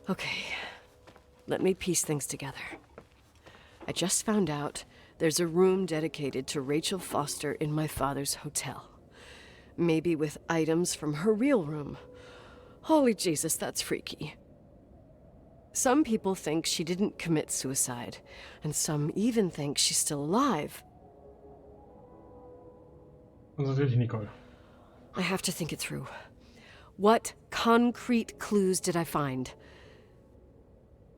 Okay, let me piece things together. I just found out there's a room dedicated to Rachel Foster in my father's hotel. Maybe with items from her real room. Holy Jesus, that's freaky. Some people think she didn't commit suicide, and some even think she's still alive. Das ist natürlich Nicole. I have to think it through. What concrete clues did I find?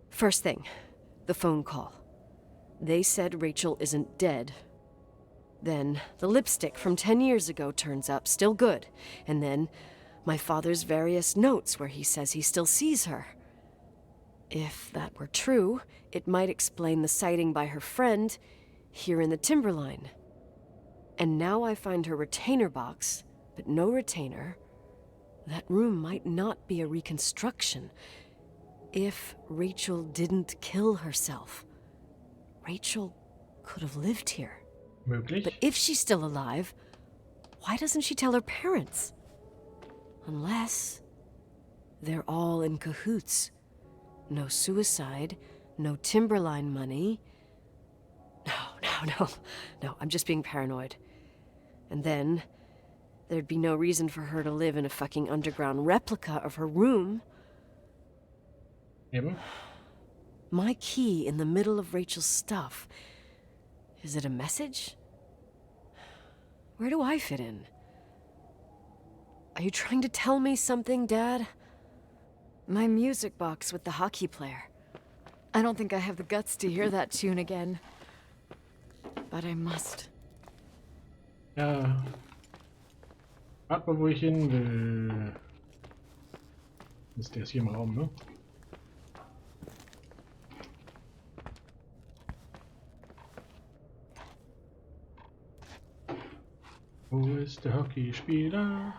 First thing, the phone call. They said Rachel isn't dead. Then the lipstick from 10 years ago turns up, still good. And then my father's various notes where he says he still sees her. If that were true, it might explain the sighting by her friend here in the timberline. And now I find her retainer box, but no retainer. That room might not be a reconstruction. If Rachel didn't kill herself, Rachel could have lived here. Möglich. But if she's still alive, why doesn't she tell her parents? Unless they're all in cahoots. No suicide, no timberline money. No, I'm just being paranoid. And then there'd be no reason for her to live in a fucking underground replica of her room. Eben. My key in the middle of Rachel's stuff. Is it a message? Where do I fit in? Are you trying to tell me something, Dad? My music box with the hockey player. I don't think I have the guts to hear that tune again. But I must. Ja. Warte mal, wo ich hin will. Ist der hier im Raum, ne? Wo ist der Hockeyspieler?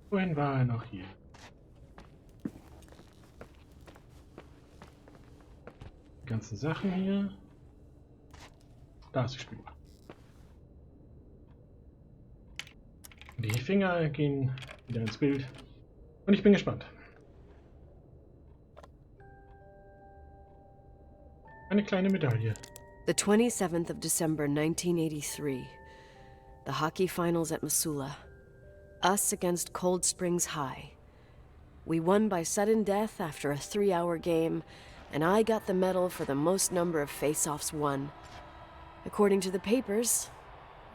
Wohin war er noch hier? Die ganzen Sachen hier. Da ist die Spieler. Die Finger gehen wieder ins Bild. Und ich bin gespannt. Eine kleine Medaille. The 27th of December, 1983. The hockey finals at Missoula. Us against Cold Springs High. We won by sudden death after a 3-hour game, and I got the medal for the most number of face-offs won. According to the papers,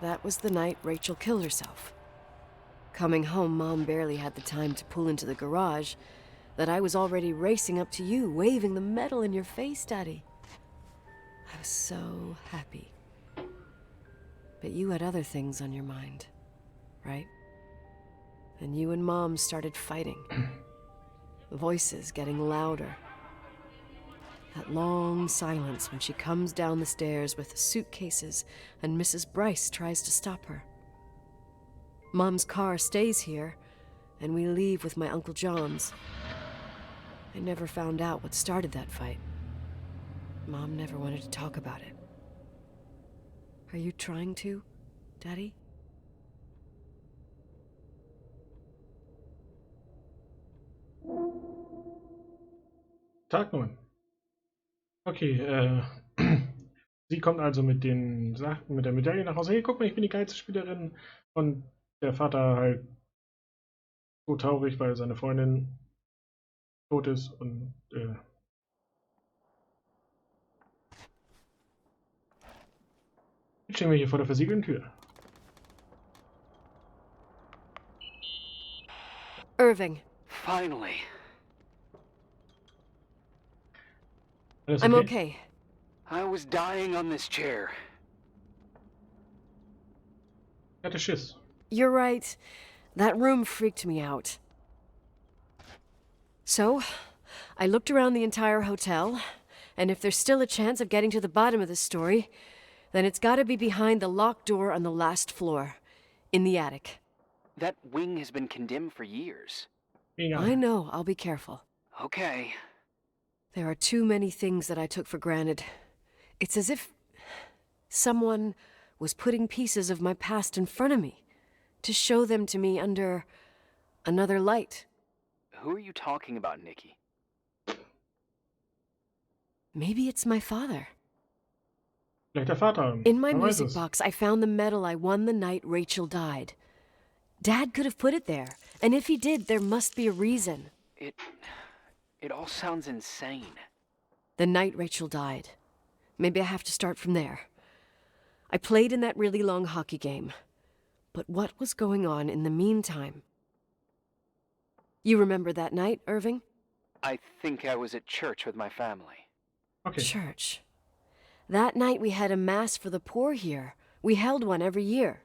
that was the night Rachel killed herself. Coming home, Mom barely had the time to pull into the garage that I was already racing up to you, waving the medal in your face, Daddy. I was so happy. But you had other things on your mind, right? And you and Mom started fighting. Voices getting louder. That long silence when she comes down the stairs with the suitcases and Mrs. Bryce tries to stop her. Mom's car stays here, and we leave with my Uncle John's. I never found out what started that fight. Mom never wanted to talk about it. Are you trying to, Daddy? Tag 9. Okay, sie kommt also mit den Sachen, mit der Medaille nach Hause. Hey, guck mal, ich bin die geilste Spielerin. Und der Vater halt so traurig, weil seine Freundin tot ist und jetzt stehen wir hier vor der versiegelten Tür. Irving. Finally. Alles I'm okay. I was dying on this chair. Ich hatte Schiss. You're right. That room freaked me out. So, I looked around the entire hotel, and if there's still a chance of getting to the bottom of this story, then it's gotta be behind the locked door on the last floor, in the attic. That wing has been condemned for years. Egal. I know, I'll be careful. Okay. There are too many things that I took for granted. It's as if someone was putting pieces of my past in front of me to show them to me under another light. Who are you talking about, Nikki? Maybe it's my father. Vielleicht der Vater. In my Wer weiß music es. box, I found the medal I won the night Rachel died. Dad could have put it there, and if he did, there must be a reason. It all sounds insane. The night Rachel died. Maybe I have to start from there. I played in that really long hockey game. But what was going on in the meantime? You remember that night, Irving? I think I was at church with my family. Okay. Church. That night we had a mass for the poor here. We held one every year.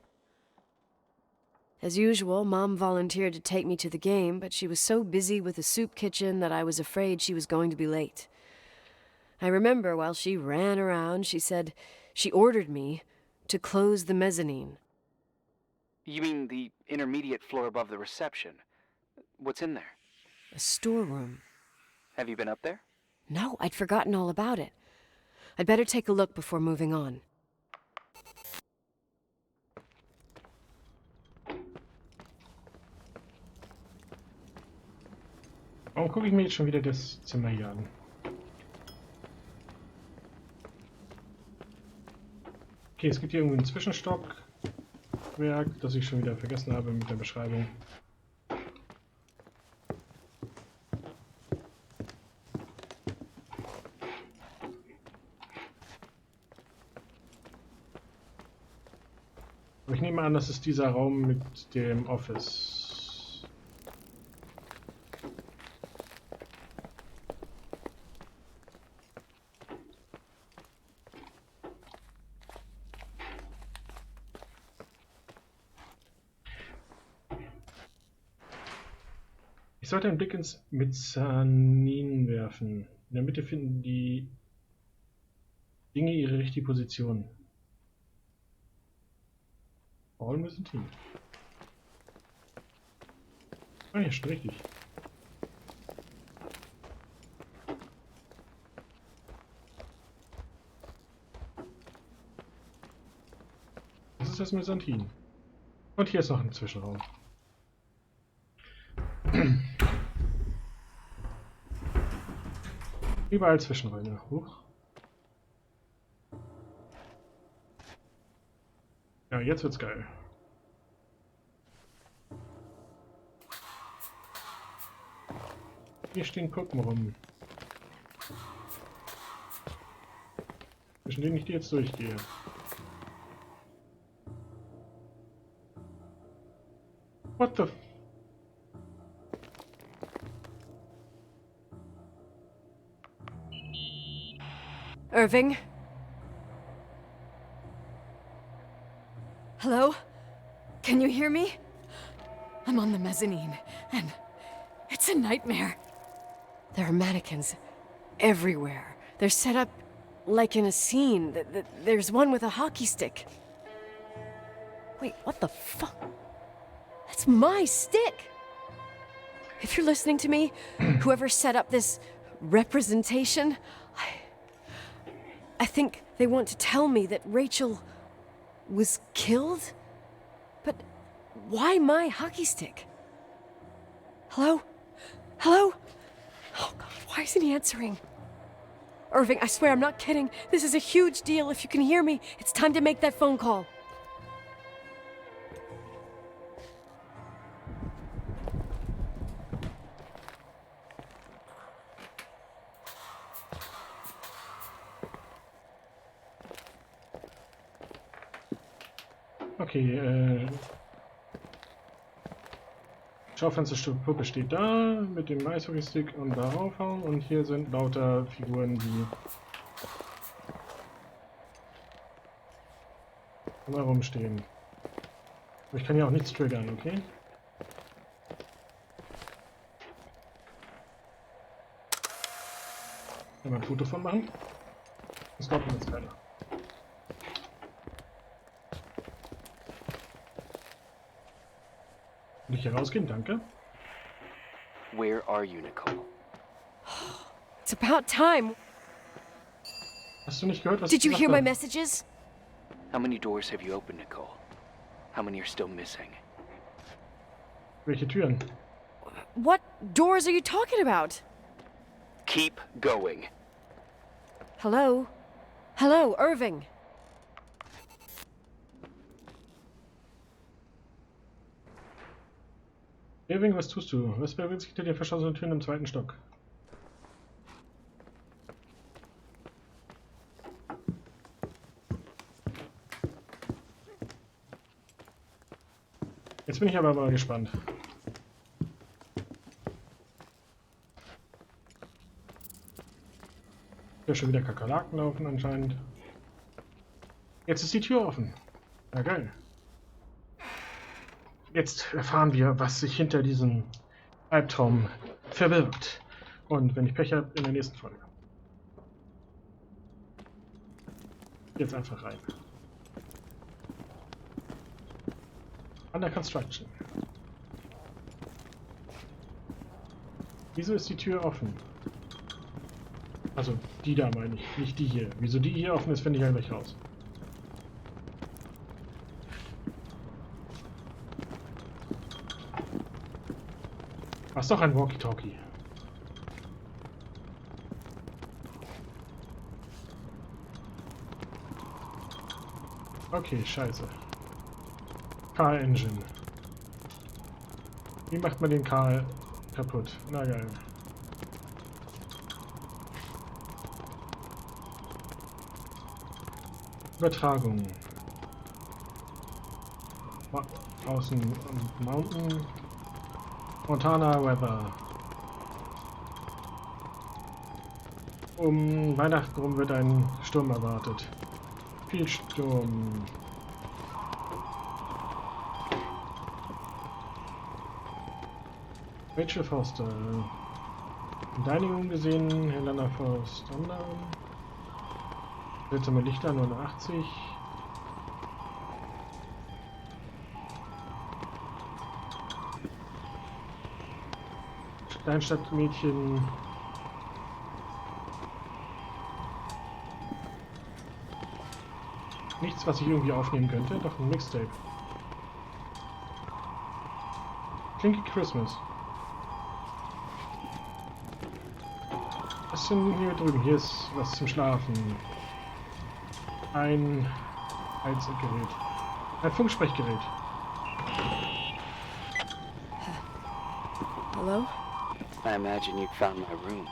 As usual, Mom volunteered to take me to the game, but she was so busy with the soup kitchen that I was afraid she was going to be late. I remember while she ran around, she said she ordered me to close the mezzanine. You mean the intermediate floor above the reception? What's in there? A storeroom. Have you been up there? No, I'd forgotten all about it. I'd better take a look before moving on. Warum gucke ich mir jetzt schon wieder das Zimmer hier an? Okay, es gibt hier irgendwie ein Zwischenstockwerk, das ich schon wieder vergessen habe mit der Beschreibung. Aber ich nehme an, das ist dieser Raum mit dem Office. Ich sollte einen Blick ins Mezzanin werfen. In der Mitte finden die Dinge ihre richtige Position. Warum wir sind Team? Ah ja, schon richtig. Das ist das Mezzanin. Und hier ist noch ein Zwischenraum. Überall Zwischenräume. Huch. Ja, jetzt wird's geil. Hier stehen Puppen rum. Zwischen denen ich die jetzt durchgehe. What the f... Irving? Hello? Can you hear me? I'm on the mezzanine, and it's a nightmare. There are mannequins everywhere. They're set up like in a scene. There's one with a hockey stick. Wait, what the fuck? That's my stick! If you're listening to me, whoever set up this representation, I think they want to tell me that Rachel was killed? But why my hockey stick? Hello? Hello? Oh God, why isn't he answering? Irving, I swear I'm not kidding. This is a huge deal. If you can hear me, it's time to make that phone call. Okay, Schaufensterpuppe steht da mit dem Eishockeystick und darauf hauen und hier sind lauter Figuren, die immer rumstehen. Aber ich kann ja auch nichts triggern, okay? Kann man ein Foto von machen? Das glaubt mir jetzt keiner. Will ich hier rausgehen? Danke. Where are you, Nicole? It's about time. Hast du nicht gehört, was Did you ich hear my gesagt messages? How many doors have you opened, Nicole? How many are still missing? habe? Welche Türen? What doors are you talking about? Keep going. Hello? Hello, Irving. Irving, was tust du? Was bewegt sich hinter den verschlossenen Türen im 2. Stock? Jetzt bin ich aber mal gespannt. Hier schon wieder Kakerlaken laufen anscheinend. Jetzt ist die Tür offen. Ja, geil. Jetzt erfahren wir, was sich hinter diesem Albtraum verbirgt. Und wenn ich Pech habe, in der nächsten Folge. Jetzt einfach rein. Under Construction. Wieso ist die Tür offen? Also, die da meine ich, nicht die hier. Wieso die hier offen ist, finde ich ja gleich raus. Was doch ein Walkie-Talkie. Okay, scheiße. Car Engine. Wie macht man den Car kaputt? Na geil. Übertragung. Außen und Mountain. Montana Weather. Um Weihnachten rum wird ein Sturm erwartet. Viel Sturm. Rachel Foster. Im Dining Room gesehen, Helena Foster. Seltsame Lichter 89. Kleinstadtmädchen. Nichts, was ich irgendwie aufnehmen könnte. Doch ein Mixtape. Clinky Christmas. Was ist denn hier drüben? Hier ist was zum Schlafen. Ein Heizgerät. Ein Funksprechgerät. Hello? I imagine you found my room.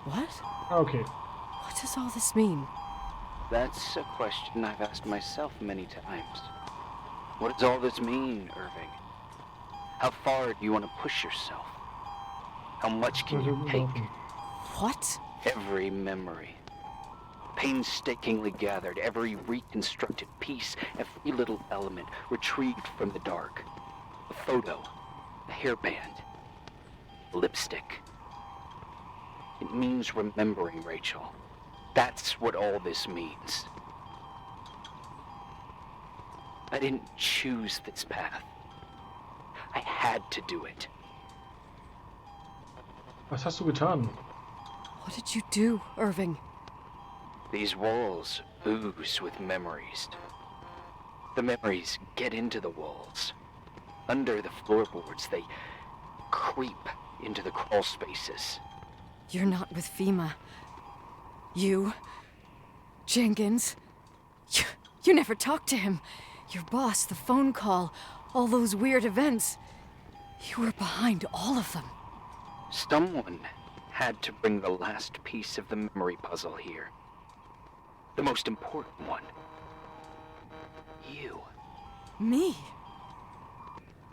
What? Okay. What does all this mean? That's a question I've asked myself many times. What does all this mean, Irving? How far do you want to push yourself? How much can you take? What? Every memory. Painstakingly gathered, every reconstructed piece, every little element retrieved from the dark. A photo, a hairband, lipstick. It means remembering, Rachel. That's what all this means. I didn't choose this path. I had to do it. Was hast du getan? What did you do, Irving? These walls ooze with memories. The memories get into the walls. Under the floorboards, they creep into the crawl spaces. You're not with FEMA. You... Jenkins... You never talked to him. Your boss, the phone call, all those weird events. You were behind all of them. Someone had to bring the last piece of the memory puzzle here. The most important one. You. Me?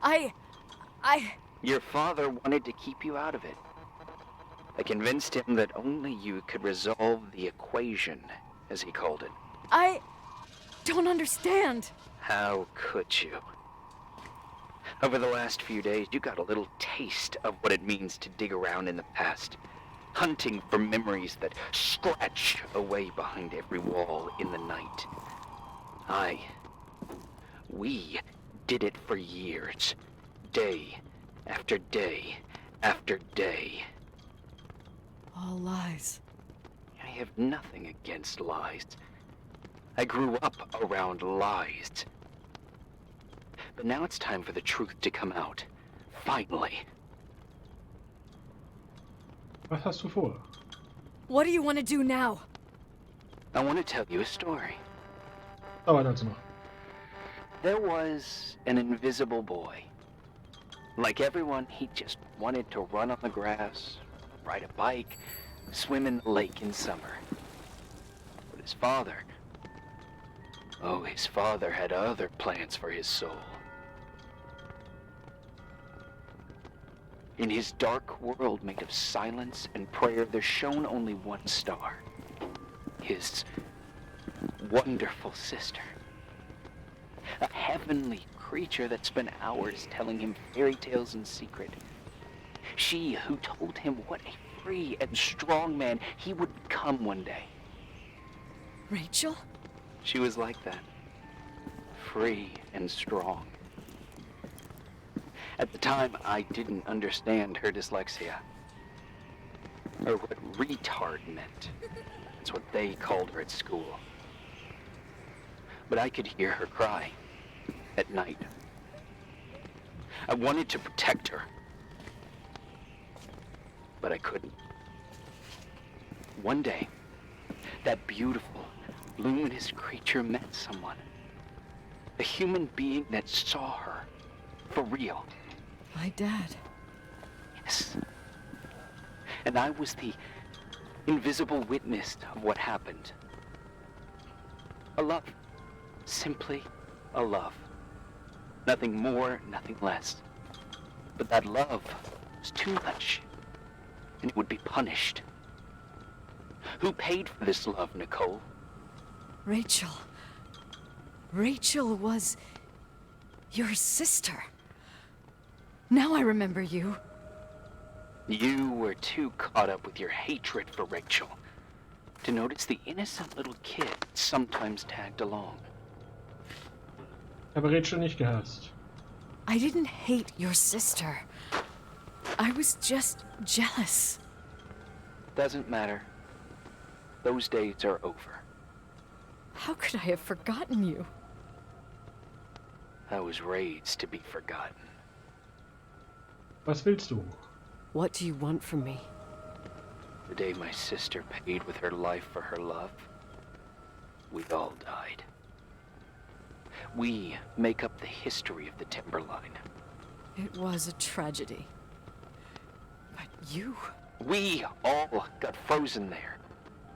I... Your father wanted to keep you out of it. I convinced him that only you could resolve the equation, as he called it. I don't understand. How could you? Over the last few days, you got a little taste of what it means to dig around in the past. Hunting for memories that scratch away behind every wall in the night. We did it for years. Day after day after day. All lies. I have nothing against lies. I grew up around lies. But now it's time for the truth to come out. Finally. Was hast du vor? What do you want to do now? I want to tell you a story. Dauert also noch. There was an invisible boy. Like everyone, he just wanted to run on the grass, ride a bike, swim in the lake in summer. But his father... oh, his father had other plans for his soul. In his dark world made of silence and prayer, there shone only one star. His wonderful sister. A heavenly creature that spent hours telling him fairy tales in secret. She who told him what a free and strong man he would become one day. Rachel? She was like that. Free and strong. At the time, I didn't understand her dyslexia. Or what retard meant. That's what they called her at school. But I could hear her cry at night. I wanted to protect her. But I couldn't. One day, that beautiful, luminous creature met someone. A human being that saw her for real. My dad. Yes. And I was the invisible witness of what happened. A love. Simply a love. Nothing more, nothing less. But that love was too much, and it would be punished. Who paid for this love, Nicole? Rachel. Rachel was your sister. Now I remember you. You were too caught up with your hatred for Rachel to notice the innocent little kid sometimes tagged along. Ich habe Rachel nicht gehasst. I didn't hate your sister. I was just jealous. Doesn't matter. Those days are over. How could I have forgotten you? I was raised to be forgotten. Was willst du? What do you want from me? The day my sister paid with her life for her love, we all died. We make up the history of the Timberline. It was a tragedy. But you... We all got frozen there,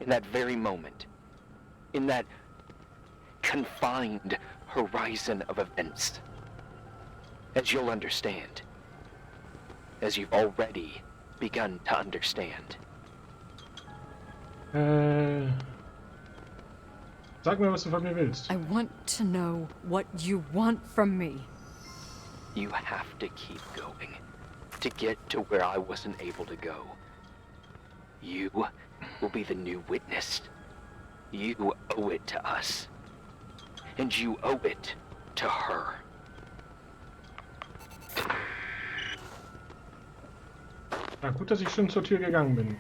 in that very moment. In that confined horizon of events. As you'll understand. As you've already begun to understand. Sag mir, was du von mir willst. I want to know what you want from me. You have to keep going to get to where I wasn't able to go. You will be the new witness. You owe it to us. And you owe it to her. Na gut, dass ich schon zur Tür gegangen bin.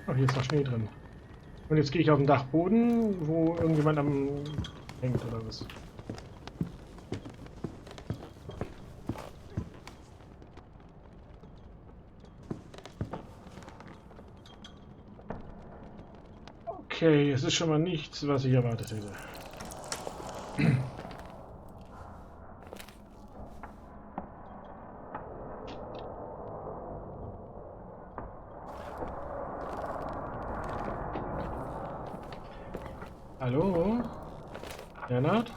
Oh, hier ist noch Schnee drin. Und jetzt gehe ich auf den Dachboden, wo irgendjemand am hängt oder was. Okay, es ist schon mal nichts, was ich erwartet hätte. Hallo? Bernhard?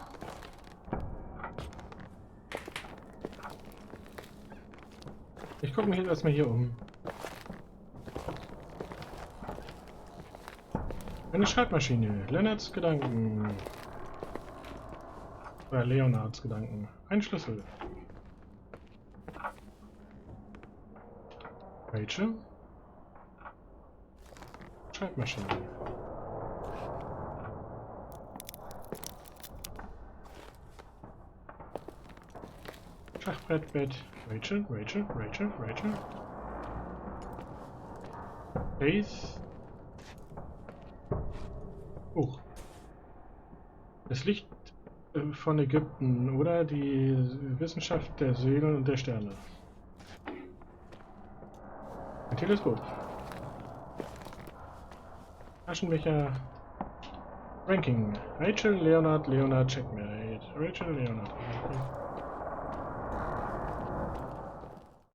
Ich gucke mich jetzt erstmal hier um. Eine Schreibmaschine. Lennarts Gedanken. Oder Leonards Gedanken. Ein Schlüssel. Rachel? Schreibmaschine. Schachbrettbett. Rachel, Rachel, Rachel, Rachel. Faith. Oh. Das Licht von Ägypten oder die Wissenschaft der Seelen und der Sterne. Ein Teleskop. Aschenbecher. Ranking. Rachel, Leonard, Leonard, Checkmate. Rachel, Leonard. Okay.